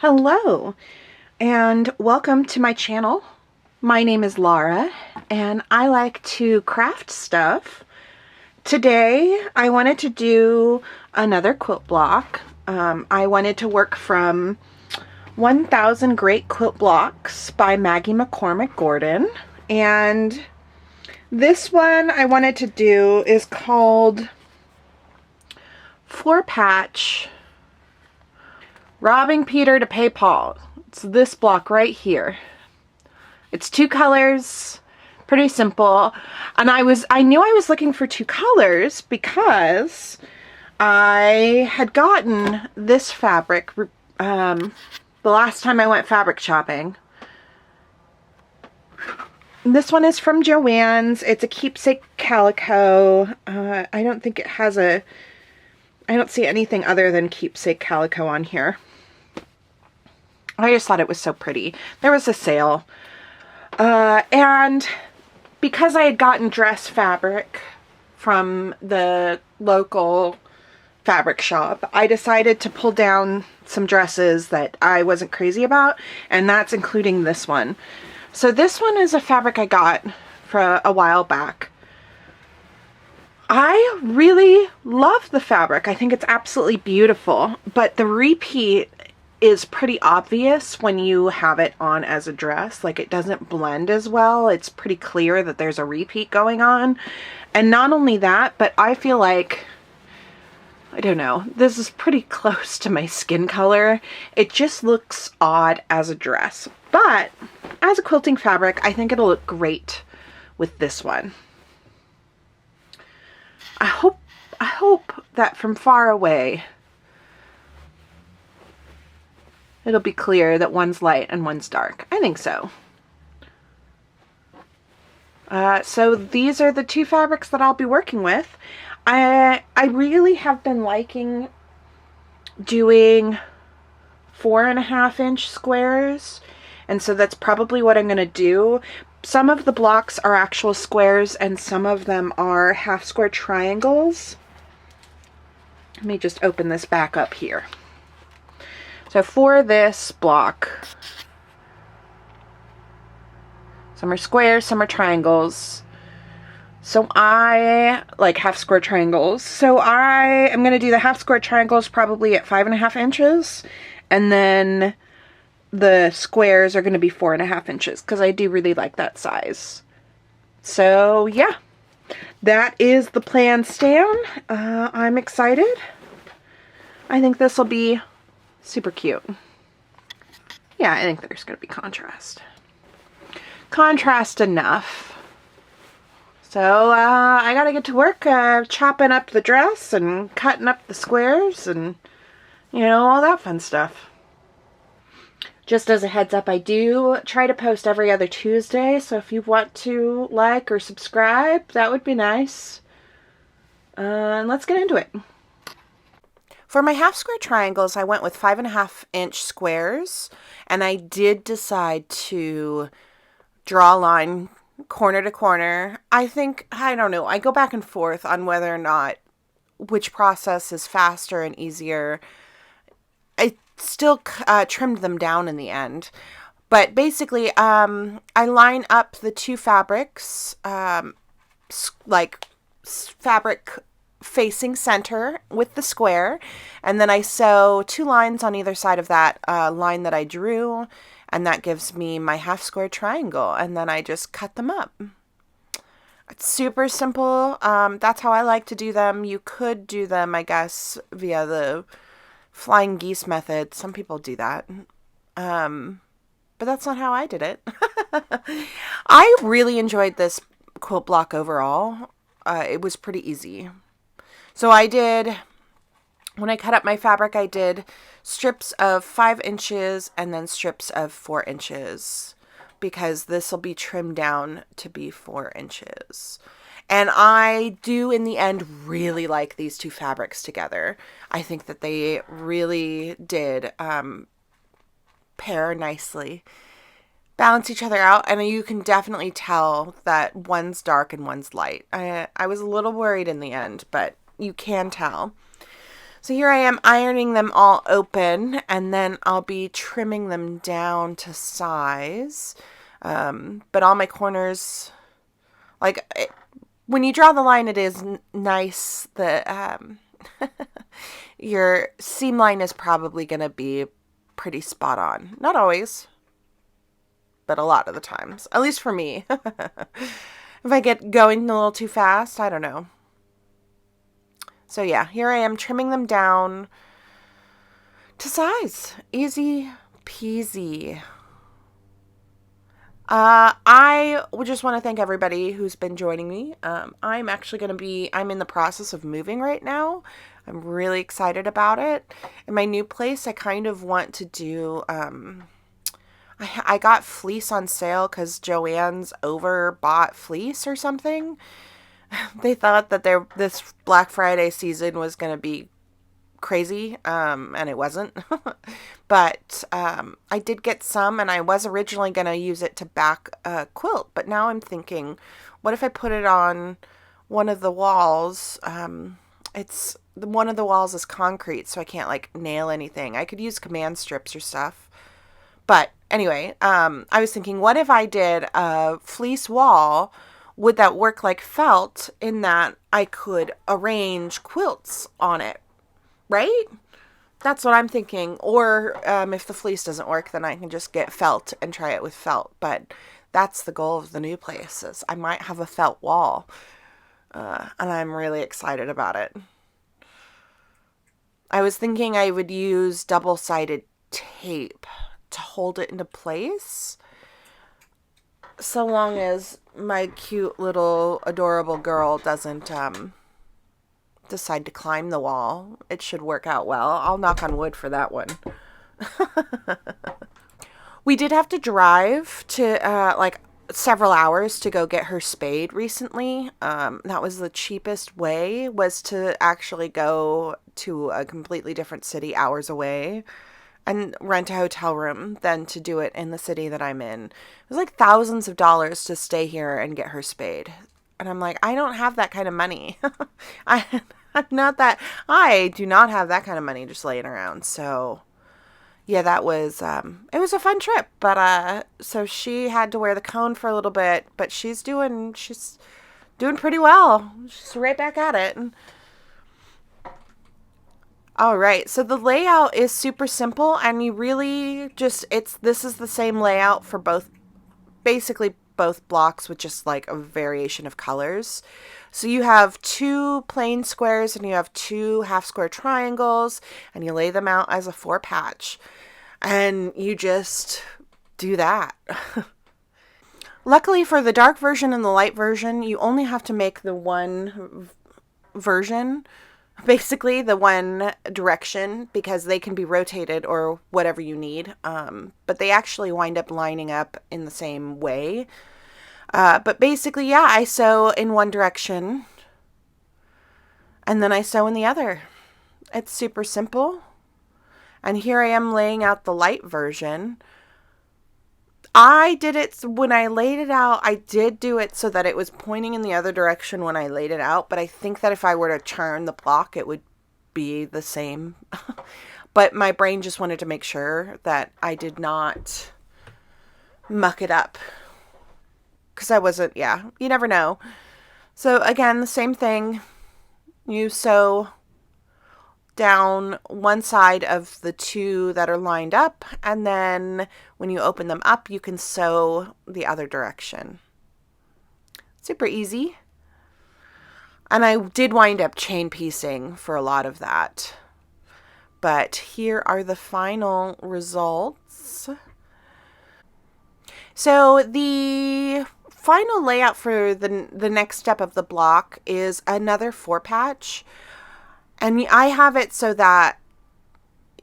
Hello and welcome to my channel. My name is Laura and I like to craft stuff. Today I wanted to do another quilt block. I wanted to work from 1000 Great Quilt Blocks by Maggie McCormick Gordon, and this one I wanted to do is called Floor Patch Robbing Peter to Pay Paul. It's this block right here. It's two colors, pretty simple. And I knew I was looking for two colors because I had gotten this fabric the last time I went fabric shopping. This one is from Joann's. It's a keepsake calico. I don't think it has I don't see anything other than keepsake calico on here. I just thought it was so pretty. There was a sale. And because I had gotten dress fabric from the local fabric shop, I decided to pull down some dresses that I wasn't crazy about, and that's including this one. So this one is a fabric I got for a while back. I really love the fabric. I think it's absolutely beautiful, but the repeat is pretty obvious when you have it on as a dress. Like, it doesn't blend as well. It's pretty clear that there's a repeat going on. And not only that, but I feel like, I don't know, this is pretty close to my skin color. It just looks odd as a dress. But as a quilting fabric, I think it'll look great with this one. I hope that from far away it'll be clear that one's light and one's dark. I think so. So these are the two fabrics that I'll be working with. I really have been liking doing 4.5-inch squares, and so that's probably what I'm going to do. Some of the blocks are actual squares and some of them are half square triangles. Let me just open this back up here. So for this block, some are squares, some are triangles. So I like half square triangles. So I am going to do the half square triangles probably at 5.5 inches. And then the squares are going to be 4.5 inches because I do really like that size. So yeah, that is the plan, Stan. I'm excited. I think this will be super cute. Yeah, I think there's going to be contrast. Contrast enough. So I got to get to work chopping up the dress and cutting up the squares and, you know, all that fun stuff. Just as a heads up, I do try to post every other Tuesday, so if you want to like or subscribe, that would be nice. And let's get into it. For my half square triangles, I went with 5.5-inch squares, and I did decide to draw a line corner to corner. I don't know, I go back and forth on whether or not which process is faster and easier. I still trimmed them down in the end, but basically I line up the two fabrics, like fabric facing center with the square, and then I sew 2 lines on either side of that line that I drew, and that gives me my half square triangle, and then I just cut them up. It's super simple. That's how I like to do them. You could do them, I guess, via the flying geese method. Some people do that. But that's not how I did it. I really enjoyed this quilt block overall. It was pretty easy. So when I cut up my fabric, I did strips of 5 inches and then strips of 4 inches because this will be trimmed down to be 4 inches. And I do, in the end, really like these two fabrics together. I think that they really did pair nicely, balance each other out, and you can definitely tell that one's dark and one's light. I was a little worried in the end, but you can tell. So here I am ironing them all open, and then I'll be trimming them down to size. But all my corners, like, when you draw the line, it is nice that your seam line is probably going to be pretty spot on. Not always, but a lot of the times. At least for me. If I get going a little too fast, I don't know. So yeah, here I am trimming them down to size. Easy peasy. I would just want to thank everybody who's been joining me. I'm in the process of moving right now. I'm really excited about it. In my new place, I kind of want to do, I got fleece on sale because Joann's overbought fleece or something. They thought that this Black Friday season was going to be crazy, and it wasn't. But I did get some, and I was originally going to use it to back a quilt, but now I'm thinking, what if I put it on one of the walls? One of the walls is concrete, so I can't like nail anything. I could use command strips or stuff. But anyway, I was thinking, what if I did a fleece wall? Would that work like felt in that I could arrange quilts on it? Right? That's what I'm thinking. Or if the fleece doesn't work, then I can just get felt and try it with felt. But that's the goal of the new place, is I might have a felt wall. And I'm really excited about it. I was thinking I would use double-sided tape to hold it into place. So long as my cute little adorable girl doesn't decide to climb the wall, it should work out well. I'll knock on wood for that one. We did have to drive to like several hours to go get her spayed recently. That was the cheapest way, was to actually go to a completely different city hours away and rent a hotel room than to do it in the city that I'm in. It was like thousands of dollars to stay here and get her spayed. And I'm like, I don't have that kind of money. I do not have that kind of money just laying around. So yeah, that was, it was a fun trip, but, so she had to wear the cone for a little bit, but she's doing pretty well. She's right back at it. All right. So the layout is super simple, and you really this is the same layout for basically both blocks with just like a variation of colors. So you have 2 plain squares and you have 2 half square triangles, and you lay them out as a 4-patch, and you just do that. Luckily for the dark version and the light version, you only have to make the one version, basically the one direction, because they can be rotated or whatever you need. But they actually wind up lining up in the same way. But basically, yeah, I sew in one direction and then I sew in the other. It's super simple. And here I am laying out the light version. I did it when I laid it out. I did do it so that it was pointing in the other direction when I laid it out. But I think that if I were to turn the block, it would be the same. But my brain just wanted to make sure that I did not muck it up. Because I wasn't, yeah, you never know. So again, the same thing. You sew down one side of the 2 that are lined up, and then when you open them up, you can sew the other direction. Super easy. And I did wind up chain piecing for a lot of that. But here are the final results. So the final layout for the next step of the block is another 4-patch. And I have it so that,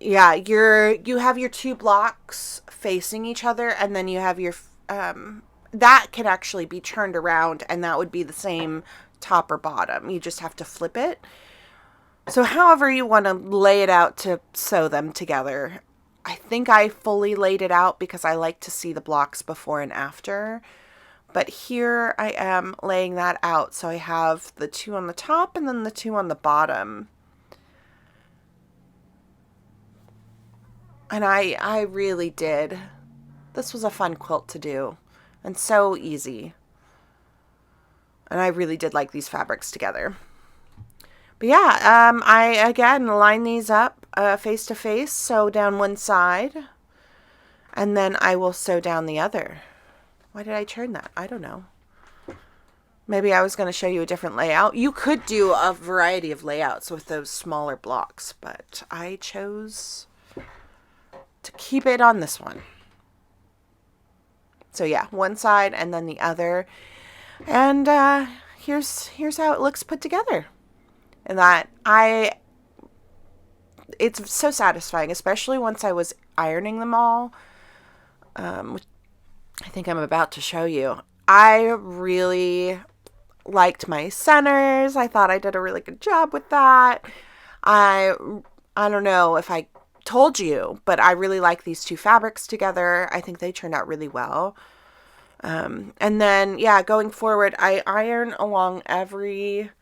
yeah, you have your 2 blocks facing each other, and then you have your, that can actually be turned around, and that would be the same top or bottom. You just have to flip it. So however you want to lay it out to sew them together. I think I fully laid it out because I like to see the blocks before and after. But here I am laying that out. So I have the 2 on the top and then the 2 on the bottom. And I really did. This was a fun quilt to do and so easy. And I really did like these fabrics together. But yeah, I again line these up face to face, sew down one side, and then I will sew down the other. Why did I turn that? I don't know. Maybe I was going to show you a different layout. You could do a variety of layouts with those smaller blocks, but I chose to keep it on this one. So yeah, one side and then the other. And here's how it looks put together. And it's so satisfying, especially once I was ironing them all. I think I'm about to show you. I really liked my centers. I thought I did a really good job with that. I don't know if I told you, but I really like these two fabrics together. I think they turned out really well. And then, yeah, going forward, I iron along every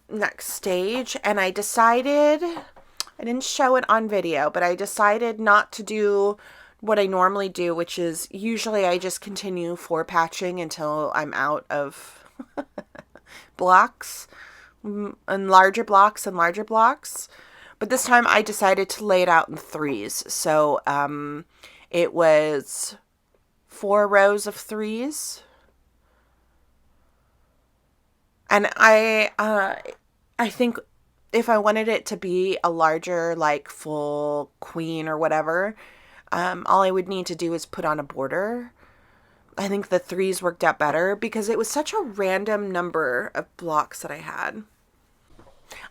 next stage, and I decided, I didn't show it on video, but I decided not to do what I normally do, which is usually I just continue for patching until I'm out of blocks and larger blocks and larger blocks. But this time I decided to lay it out in threes. So it was 4 rows of threes. And I think if I wanted it to be a larger, like full queen or whatever, all I would need to do is put on a border. I think the threes worked out better because it was such a random number of blocks that I had.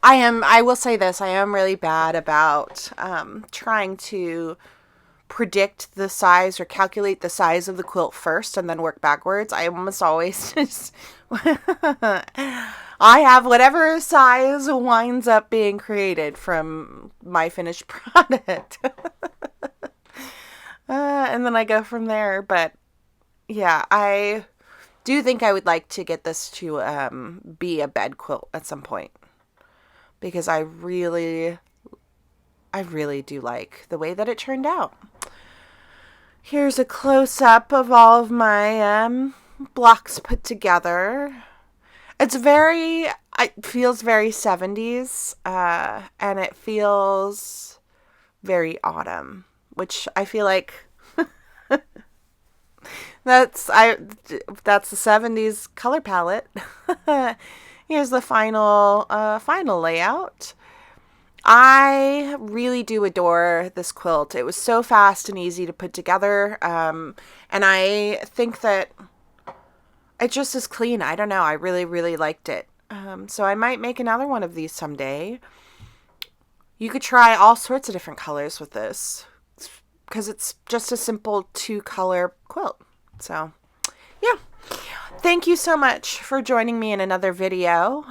I will say this, I am really bad about trying to predict the size or calculate the size of the quilt first and then work backwards. I almost always just I have whatever size winds up being created from my finished product. And then I go from there. But yeah, I do think I would like to get this to be a bed quilt at some point, because I really do like the way that it turned out. Here's a close-up of all of my blocks put together. It feels very 70s, and it feels very autumn, which I feel like that's the 70s color palette. Here's the final layout. I really do adore this quilt. It was so fast and easy to put together. And I think that it just is clean. I don't know. I really, really liked it. So I might make another one of these someday. You could try all sorts of different colors with this, because it's just a simple 2-color quilt. So yeah. Thank you so much for joining me in another video.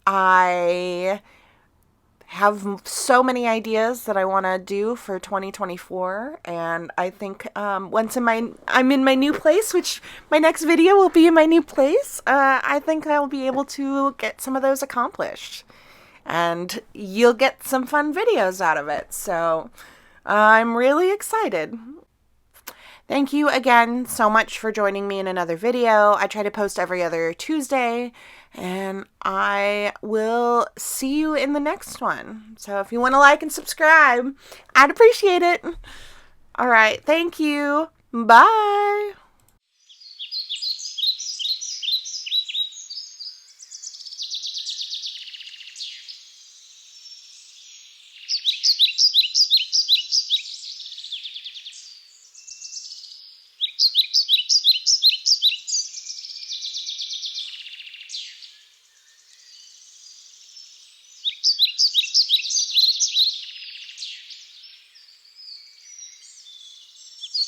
I have so many ideas that I want to do for 2024, and I think once I'm in my new place, which my next video will be in my new place, I think I'll be able to get some of those accomplished, and you'll get some fun videos out of it. So I'm really excited. Thank you again so much for joining me in another video. I try to post every other Tuesday, and I will see you in the next one. So if you want to like and subscribe, I'd appreciate it. All right. Thank you. Bye.